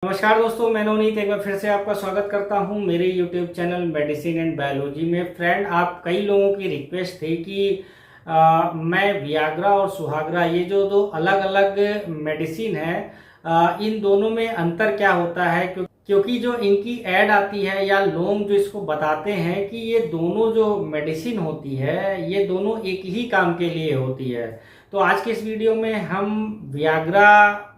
नमस्कार दोस्तों, मैं नवनीत एक बार फिर से आपका स्वागत करता हूं मेरे YouTube channel medicine and biology में। फ्रेंड, आप कई लोगों की रिक्वेस्ट थी कि मैं वियाग्रा और सुहाग्रा, ये जो दो अलग अलग मेडिसिन है, इन दोनों में अंतर क्या होता है। क्योंकि जो इनकी ऐड आती है या लोग जो इसको बताते हैं कि ये दोनों जो मेडिसिन होती है ये दोनों एक ही काम के लिए होती है। तो आज के इस वीडियो में हम वियाग्रा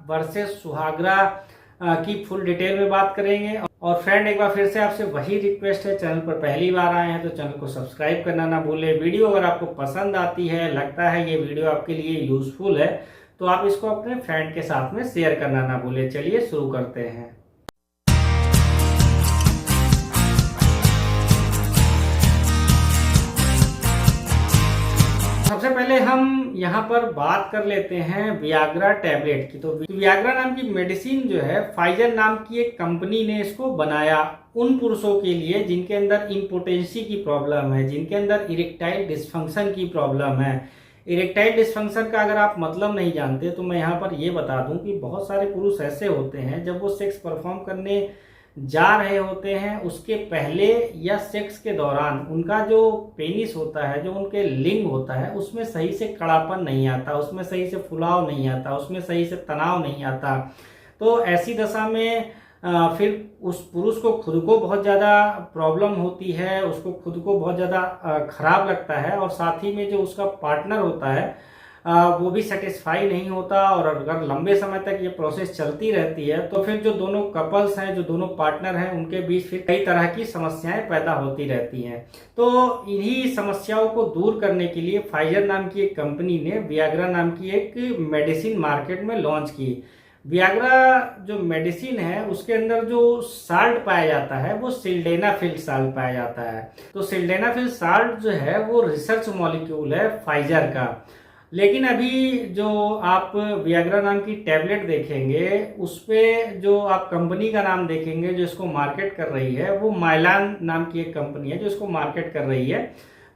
वर्सेस सुहाग्रा की फुल डिटेल में बात करेंगे। और फ्रेंड, एक बार फिर से आपसे वही रिक्वेस्ट है, चैनल पर पहली बार आए हैं तो चैनल को सब्सक्राइब करना ना भूलें। वीडियो अगर आपको पसंद आती है, लगता है ये वीडियो आपके लिए यूजफुल है, तो आप इसको अपने फ्रेंड के साथ में शेयर करना ना भूलें। चलिए शुरू करते हैं। सबसे पहले हम यहाँ पर बात कर लेते हैं वियाग्रा टैबलेट की। तो वियाग्रा नाम की मेडिसिन जो है, फाइजर नाम की एक कंपनी ने इसको बनाया उन पुरुषों के लिए जिनके अंदर इम्पोटेंसी की प्रॉब्लम है, जिनके अंदर इरेक्टाइल डिस्फंक्शन की प्रॉब्लम है। इरेक्टाइल डिस्फंक्शन का अगर आप मतलब नहीं जानते तो मैं यहाँ पर ये बता दूं कि बहुत सारे पुरुष ऐसे होते हैं, जब वो सेक्स परफॉर्म करने जा रहे होते हैं उसके पहले या सेक्स के दौरान उनका जो पेनिस होता है, जो उनके लिंग होता है, उसमें सही से कड़ापन नहीं आता, उसमें सही से फुलाव नहीं आता, उसमें सही से तनाव नहीं आता। तो ऐसी दशा में फिर उस पुरुष को खुद को बहुत ज़्यादा प्रॉब्लम होती है, उसको खुद को बहुत ज़्यादा खराब लगता है, और साथ ही में जो उसका पार्टनर होता है वो भी सेटिस्फाई नहीं होता। और अगर लंबे समय तक ये प्रोसेस चलती रहती है तो फिर जो दोनों कपल्स हैं, जो दोनों पार्टनर हैं, उनके बीच फिर कई तरह की समस्याएं पैदा होती रहती हैं। तो इन्हीं समस्याओं को दूर करने के लिए फाइजर नाम की एक कंपनी ने वियाग्रा नाम की एक मेडिसिन मार्केट में लॉन्च की। वियाग्रा जो मेडिसिन है उसके अंदर जो साल्ट पाया जाता है वो सिल्डेनाफिल साल्ट पाया जाता है। तो सिल्डेनाफिल साल्ट जो है वो रिसर्च मॉलिक्यूल है फाइजर का। लेकिन अभी जो आप वियाग्रा नाम की टैबलेट देखेंगे, उस पर जो आप कंपनी का नाम देखेंगे जो इसको मार्केट कर रही है, वो माइलान नाम की एक कंपनी है जो इसको मार्केट कर रही है।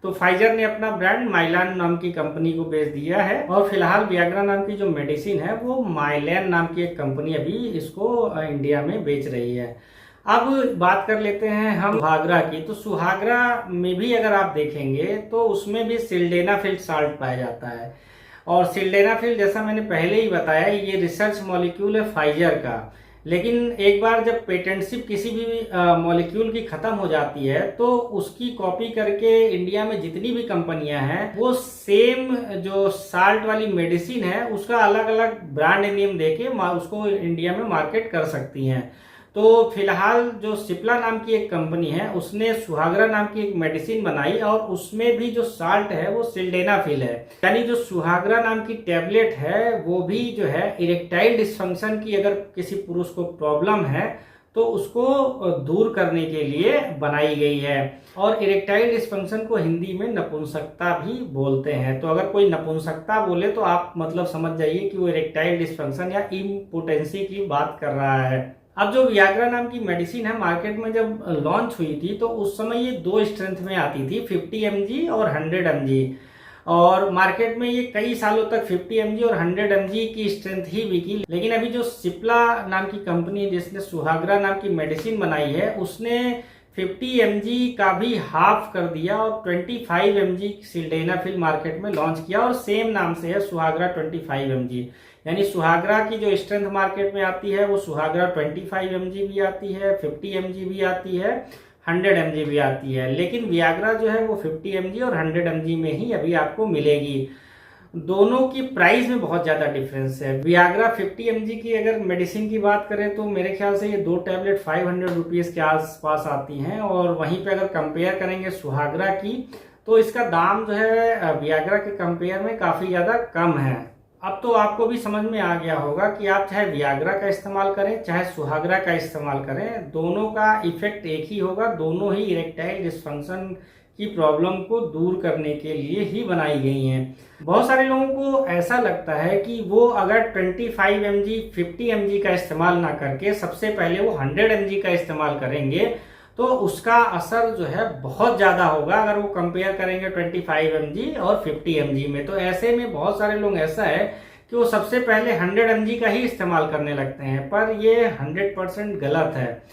तो फाइजर ने अपना ब्रांड माइलान नाम की कंपनी को बेच दिया है, और फिलहाल वियाग्रा नाम की जो मेडिसिन है वो माइलैन नाम की एक कंपनी अभी इसको इंडिया में बेच रही है। अब बात कर लेते हैं हम सुहाग्रा की। तो सुहाग्रा में भी अगर आप देखेंगे तो उसमें भी सिल्डेनाफिल साल्ट पाया जाता है। और सिल्डेनाफिल, जैसा मैंने पहले ही बताया, ये रिसर्च मॉलिक्यूल है फाइजर का। लेकिन एक बार जब पेटेंटशिप किसी भी मॉलिक्यूल की खत्म हो जाती है तो उसकी कॉपी करके इंडिया में जितनी भी कंपनियां हैं वो सेम जो साल्ट वाली मेडिसिन है उसका अलग अलग ब्रांड नेम देके उसको इंडिया में मार्केट कर सकती हैं। तो फिलहाल जो सिप्ला नाम की एक कंपनी है उसने सुहाग्रा नाम की एक मेडिसिन बनाई, और उसमें भी जो साल्ट है वो सिल्डेनाफिल है। यानी जो सुहाग्रा नाम की टैबलेट है वो भी जो है इरेक्टाइल डिस्फंक्शन की अगर किसी पुरुष को प्रॉब्लम है तो उसको दूर करने के लिए बनाई गई है। और इरेक्टाइल डिस्फंक्शन को हिंदी में नपुंसकता भी बोलते हैं। तो अगर कोई नपुंसकता बोले तो आप मतलब समझ जाइए कि वो इरेक्टाइल डिस्फंक्शन या इम्पोटेंसी की बात कर रहा है। अब जो वियाग्रा नाम की मेडिसिन है, मार्केट में जब लॉन्च हुई थी तो उस समय ये दो स्ट्रेंथ में आती थी, 50 mg और 100 mg। और मार्केट में ये कई सालों तक 50 mg और 100 mg की स्ट्रेंथ ही बिकी। लेकिन अभी जो सिप्ला नाम की कंपनी है जिसने सुहाग्रा नाम की मेडिसिन बनाई है, उसने 50 mg का भी हाफ कर दिया और 25 mg सिल्डेनाफिल मार्केट में लॉन्च किया, और सेम नाम से है सुहाग्रा 25 mg। यानी सुहाग्रा की जो स्ट्रेंथ मार्केट में आती है वो सुहाग्रा 25 mg भी आती है, 50 mg भी आती है, 100 mg भी आती है। लेकिन वियाग्रा जो है वो 50 mg और 100 mg में ही अभी आपको मिलेगी। दोनों की प्राइस में बहुत ज्यादा डिफरेंस है। वियाग्रा 50 mg की अगर मेडिसिन की बात करें तो मेरे ख्याल से ये दो टैबलेट 500 रुपीज के आसपास आती हैं, और वहीं पे अगर कंपेयर करेंगे सुहाग्रा की तो इसका दाम जो है वियाग्रा के कंपेयर में काफी ज्यादा कम है। अब तो आपको भी समझ में आ गया होगा कि आप चाहे वियाग्रा का इस्तेमाल करें चाहे सुहाग्रा का इस्तेमाल करें, दोनों का इफेक्ट एक ही होगा। दोनों ही इरेक्टाइल डिस्फंक्शन की प्रॉब्लम को दूर करने के लिए ही बनाई गई हैं। बहुत सारे लोगों को ऐसा लगता है कि वो अगर 25 mg 50 mg का इस्तेमाल ना करके सबसे पहले वो 100 mg का इस्तेमाल करेंगे तो उसका असर जो है बहुत ज्यादा होगा अगर वो कंपेयर करेंगे 25 mg और 50 mg में। तो ऐसे में बहुत सारे लोग ऐसा है कि वो सबसे पहले 100 mg का ही इस्तेमाल करने लगते हैं, पर ये 100% गलत है।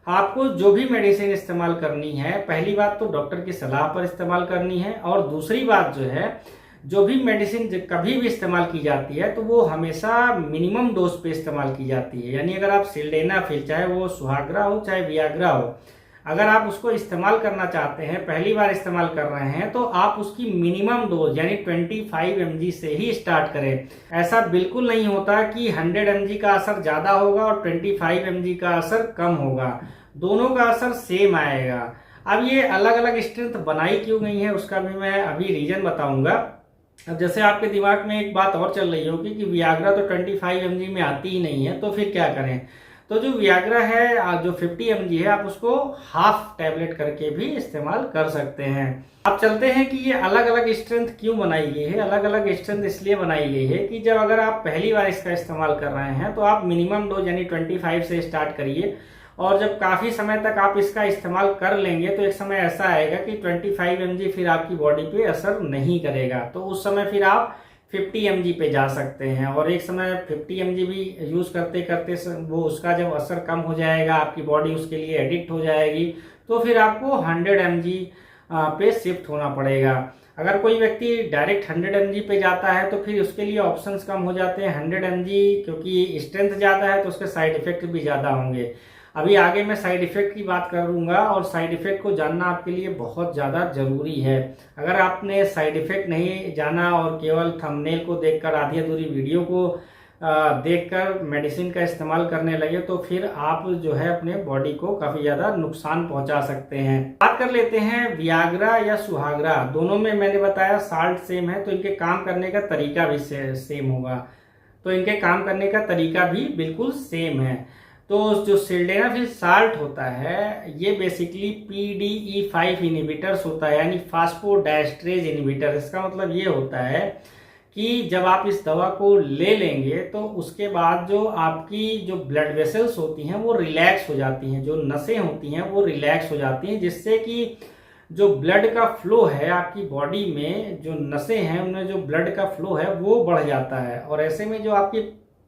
आपको जो भी मेडिसिन इस्तेमाल करनी है, पहली बात तो डॉक्टर की सलाह पर इस्तेमाल करनी है, और दूसरी बात जो है, जो भी मेडिसिन कभी भी इस्तेमाल की जाती है तो वो हमेशा मिनिमम डोज पे इस्तेमाल की जाती है। यानी अगर आप सिल्डेनाफिल, चाहे वो सुहागरा हो चाहे वियाग्रा हो, अगर आप उसको इस्तेमाल करना चाहते हैं, पहली बार इस्तेमाल कर रहे हैं, तो आप उसकी मिनिमम डोज यानी 25 mg से ही स्टार्ट करें। ऐसा बिल्कुल नहीं होता कि 100 mg का असर ज़्यादा होगा और 25 mg का असर कम होगा, दोनों का असर सेम आएगा। अब ये अलग अलग स्ट्रेंथ बनाई क्यों गई है उसका भी मैं अभी रीजन बताऊंगा। अब जैसे आपके दिमाग में एक बात और चल रही होगी कि वियाग्रा तो 25 mg में आती ही नहीं है, तो फिर क्या करें। तो जो वियाग्रा है, जो 50 mg है, आप उसको हाफ टैबलेट करके भी इस्तेमाल कर सकते हैं। अब चलते हैं कि ये अलग अलग स्ट्रेंथ क्यों बनाई गई है। अलग अलग स्ट्रेंथ इसलिए बनाई गई है कि जब अगर आप पहली बार इसका इस्तेमाल कर रहे हैं तो आप मिनिमम डोज यानी 25 से स्टार्ट करिए, और जब काफ़ी समय तक आप इसका इस्तेमाल कर लेंगे तो एक समय ऐसा आएगा कि 25 mg फिर आपकी बॉडी पे असर नहीं करेगा, तो उस समय फिर आप 50 mg पे जा सकते हैं। और एक समय 50 mg भी यूज़ करते करते वो उसका जब असर कम हो जाएगा, आपकी बॉडी उसके लिए एडिक्ट हो जाएगी, तो फिर आपको 100 mg पे शिफ्ट होना पड़ेगा। अगर कोई व्यक्ति डायरेक्ट 100 mg पे जाता है तो फिर उसके लिए ऑप्शंस कम हो जाते हैं। 100 mg क्योंकि स्ट्रेंथ ज़्यादा है तो उसके साइड इफेक्ट भी ज़्यादा होंगे। अभी आगे मैं साइड इफेक्ट की बात करूंगा, और साइड इफेक्ट को जानना आपके लिए बहुत ज़्यादा ज़रूरी है। अगर आपने साइड इफेक्ट नहीं जाना और केवल थंबनेल को देखकर, आधी अधूरी वीडियो को देखकर मेडिसिन का इस्तेमाल करने लगे तो फिर आप जो है अपने बॉडी को काफ़ी ज़्यादा नुकसान पहुंचा सकते हैं। बात कर लेते हैं वियाग्रा या सुहागरा, दोनों में मैंने बताया साल्ट सेम है, तो इनके काम करने का तरीका भी सेम होगा। तो इनके काम करने का तरीका भी बिल्कुल सेम है। तो जो सिल्डेनाफिल साल्ट होता है ये बेसिकली PDE5 इनिबिटर्स होता है, यानी फास्फोडाइस्ट्रेज इनिबिटर। इसका मतलब ये होता है कि जब आप इस दवा को ले लेंगे तो उसके बाद जो आपकी जो ब्लड वेसल्स होती हैं वो रिलैक्स हो जाती हैं, जो नसें होती हैं वो रिलैक्स हो जाती हैं, जिससे कि जो ब्लड का फ्लो है आपकी बॉडी में, जो नसें हैं उनमें जो ब्लड का फ्लो है वो बढ़ जाता है। और ऐसे में जो आपकी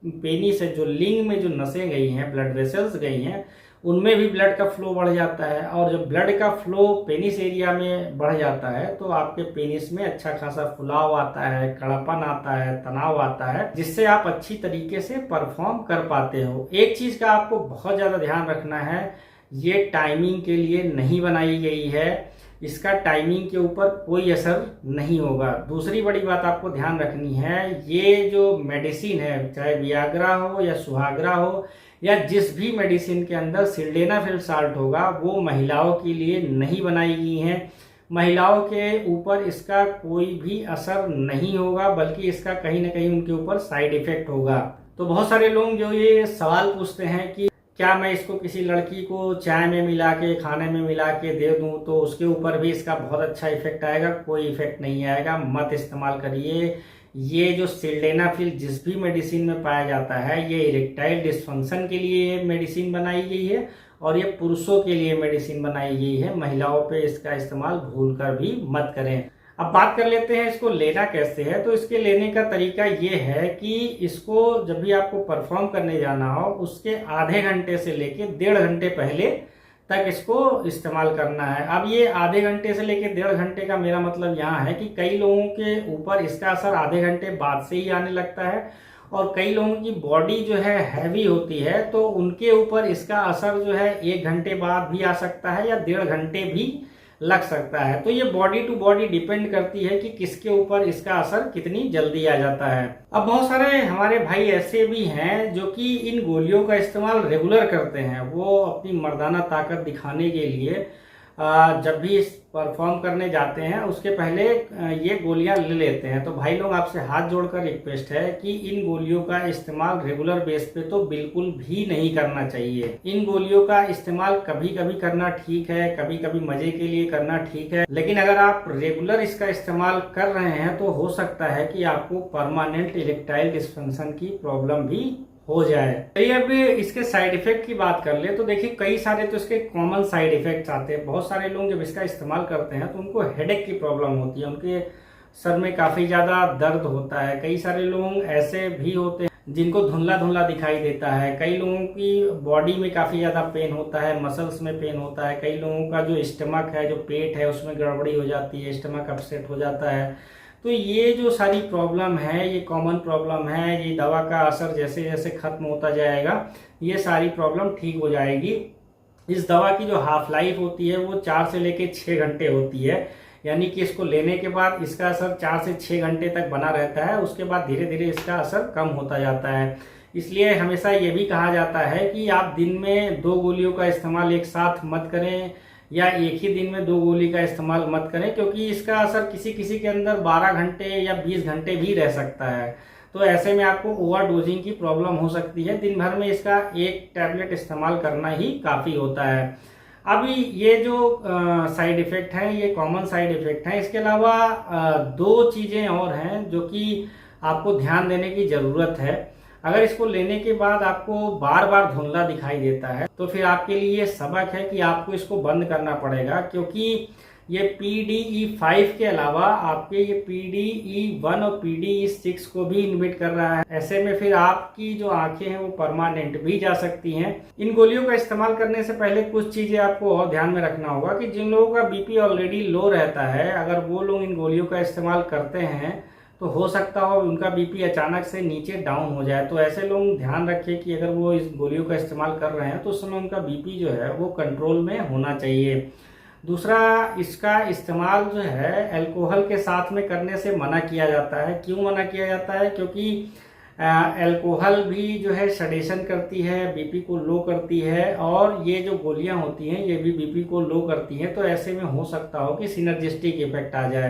पेनिस है, जो लिंग में जो नसें गई हैं, ब्लड वेसल्स गई हैं, उनमें भी ब्लड का फ्लो बढ़ जाता है। और जब ब्लड का फ्लो पेनिस एरिया में बढ़ जाता है तो आपके पेनिस में अच्छा खासा फुलाव आता है, कड़ापन आता है, तनाव आता है, जिससे आप अच्छी तरीके से परफॉर्म कर पाते हो। एक चीज का आपको बहुत ज्यादा ध्यान रखना है, ये टाइमिंग के लिए नहीं बनाई गई है, इसका टाइमिंग के ऊपर कोई असर नहीं होगा। दूसरी बड़ी बात आपको ध्यान रखनी है, ये जो मेडिसिन है, चाहे वियाग्रा हो या सुहागरा हो या जिस भी मेडिसिन के अंदर सिल्डेनाफिल साल्ट होगा, वो महिलाओं के लिए नहीं बनाई गई हैं। महिलाओं के ऊपर इसका कोई भी असर नहीं होगा, बल्कि इसका कहीं ना कहीं उनके ऊपर साइड इफेक्ट होगा। तो बहुत सारे लोग जो ये सवाल पूछते हैं कि क्या मैं इसको किसी लड़की को चाय में मिला के, खाने में मिला के दे दूं तो उसके ऊपर भी इसका बहुत अच्छा इफेक्ट आएगा? कोई इफेक्ट नहीं आएगा, मत इस्तेमाल करिए। ये जो सिल्डेनाफिल जिस भी मेडिसिन में पाया जाता है, ये इरेक्टाइल डिस्फंक्शन के लिए मेडिसिन बनाई गई है और ये पुरुषों के लिए मेडिसिन बनाई गई है। महिलाओं पे इसका इस्तेमाल भूलकर भी मत करें। अब बात कर लेते हैं इसको लेना कैसे है। तो इसके लेने का तरीका ये है कि इसको जब भी आपको परफॉर्म करने जाना हो, उसके आधे घंटे से लेके 1.5 घंटे पहले तक इसको इस्तेमाल करना है। अब ये आधे घंटे से लेके 1.5 घंटे का मेरा मतलब यहाँ है कि कई लोगों के ऊपर इसका असर आधे घंटे बाद से ही आने लगता है, और कई लोगों की बॉडी जो है हैवी होती है तो उनके ऊपर इसका असर जो है 1 घंटे बाद भी आ सकता है या 1.5 घंटे भी लग सकता है। तो ये बॉडी टू बॉडी डिपेंड करती है कि किसके ऊपर इसका असर कितनी जल्दी आ जाता है। अब बहुत सारे हमारे भाई ऐसे भी हैं जो कि इन गोलियों का इस्तेमाल रेगुलर करते हैं। वो अपनी मर्दाना ताकत दिखाने के लिए जब भी परफॉर्म करने जाते हैं उसके पहले ये गोलियां ले लेते हैं। तो भाई लोग आपसे हाथ जोड़कर रिक्वेस्ट है कि इन गोलियों का इस्तेमाल रेगुलर बेस पे तो बिल्कुल भी नहीं करना चाहिए। इन गोलियों का इस्तेमाल कभी कभी करना ठीक है, कभी कभी मजे के लिए करना ठीक है, लेकिन अगर आप रेगुलर इसका इस्तेमाल कर रहे हैं तो हो सकता है कि आपको परमानेंट इरेक्टाइल डिस्फंक्शन की प्रॉब्लम भी हो जाए। चलिए अब इसके साइड इफेक्ट की बात कर ले तो देखिए कई सारे तो इसके कॉमन साइड इफेक्ट्स आते हैं। बहुत सारे लोग जब इसका इस्तेमाल करते हैं तो उनको हेडेक की प्रॉब्लम होती है, उनके सर में काफ़ी ज़्यादा दर्द होता है। कई सारे लोग ऐसे भी होते हैं जिनको धुंधला धुंधला दिखाई देता है। कई लोगों की बॉडी में काफ़ी ज़्यादा पेन होता है, मसल्स में पेन होता है। कई लोगों का जो स्टमक है, जो पेट है, उसमें गड़बड़ी हो जाती है, स्टमक अपसेट हो जाता है। तो ये जो सारी प्रॉब्लम है, ये कॉमन प्रॉब्लम है। ये दवा का असर जैसे जैसे खत्म होता जाएगा, ये सारी प्रॉब्लम ठीक हो जाएगी। इस दवा की जो हाफ लाइफ होती है वो 4 से लेके 6 घंटे होती है, यानी कि इसको लेने के बाद इसका असर 4 से 6 घंटे तक बना रहता है। उसके बाद धीरे धीरे इसका असर कम होता जाता है। इसलिए हमेशा ये भी कहा जाता है कि आप दिन में 2 गोलियों का इस्तेमाल एक साथ मत करें, या एक ही दिन में 2 गोली का इस्तेमाल मत करें, क्योंकि इसका असर किसी किसी के अंदर 12 घंटे या 20 घंटे भी रह सकता है। तो ऐसे में आपको ओवर डोजिंग की प्रॉब्लम हो सकती है। दिन भर में इसका एक टैबलेट इस्तेमाल करना ही काफ़ी होता है। अभी ये जो साइड इफ़ेक्ट हैं, ये कॉमन साइड इफ़ेक्ट हैं। इसके अलावा 2 चीज़ें और हैं जो कि आपको ध्यान देने की ज़रूरत है। अगर इसको लेने के बाद आपको बार बार धुंधला दिखाई देता है तो फिर आपके लिए ये सबक है कि आपको इसको बंद करना पड़ेगा, क्योंकि ये PDE5 के अलावा आपके ये PDE1 और PDE6 को भी इनहिबिट कर रहा है। ऐसे में फिर आपकी जो आंखें हैं वो परमानेंट भी जा सकती हैं। इन गोलियों का इस्तेमाल करने से पहले कुछ चीज़ें आपको और ध्यान में रखना होगा कि जिन लोगों का BP ऑलरेडी लो रहता है, अगर वो लोग इन गोलियों का इस्तेमाल करते हैं तो हो सकता हो उनका BP अचानक से नीचे डाउन हो जाए। तो ऐसे लोग ध्यान रखें कि अगर वो इस गोलियों का इस्तेमाल कर रहे हैं तो उस समय उनका BP जो है वो कंट्रोल में होना चाहिए। दूसरा, इसका इस्तेमाल जो है अल्कोहल के साथ में करने से मना किया जाता है। क्यों मना किया जाता है? क्योंकि अल्कोहल भी जो है सडेशन करती है, BP को लो करती है, और ये जो गोलियां होती हैं ये भी BP को लो करती हैं। तो ऐसे में हो सकता हो कि सिनर्जिस्टिक इफेक्ट आ जाए,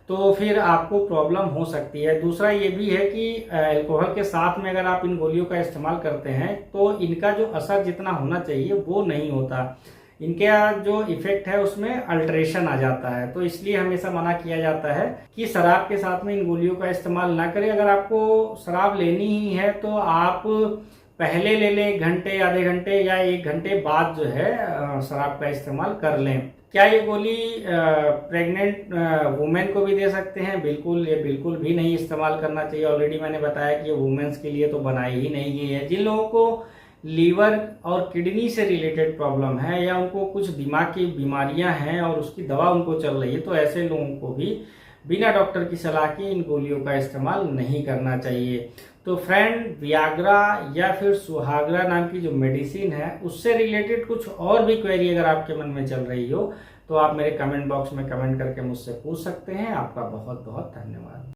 तो फिर आपको प्रॉब्लम हो सकती है। दूसरा ये भी है कि अल्कोहल के साथ में अगर आप इन गोलियों का इस्तेमाल करते हैं तो इनका जो असर जितना होना चाहिए वो नहीं होता। इनका जो इफेक्ट है उसमें अल्ट्रेशन आ जाता है। तो इसलिए हमेशा मना किया जाता है कि शराब के साथ में इन गोलियों का इस्तेमाल ना करें। अगर आपको शराब लेनी ही है तो आप पहले ले लें, 1 घंटे, आधे घंटे या 1 घंटे बाद जो है शराब का इस्तेमाल कर लें। क्या ये गोली प्रेग्नेंट वुमेन को भी दे सकते हैं? बिल्कुल, ये बिल्कुल भी नहीं इस्तेमाल करना चाहिए। ऑलरेडी मैंने बताया कि ये वुमेन्स के लिए तो बनाई ही नहीं गई है। जिन लोगों को लीवर और किडनी से रिलेटेड प्रॉब्लम है, या उनको कुछ दिमाग की बीमारियां हैं और उसकी दवा उनको चल रही है, तो ऐसे लोगों को भी बिना डॉक्टर की सलाह के इन गोलियों का इस्तेमाल नहीं करना चाहिए। तो फ्रेंड, वियाग्रा या फिर सुहागरा नाम की जो मेडिसिन है उससे रिलेटेड कुछ और भी क्वेरी अगर आपके मन में चल रही हो तो आप मेरे कमेंट बॉक्स में कमेंट करके मुझसे पूछ सकते हैं। आपका बहुत बहुत धन्यवाद।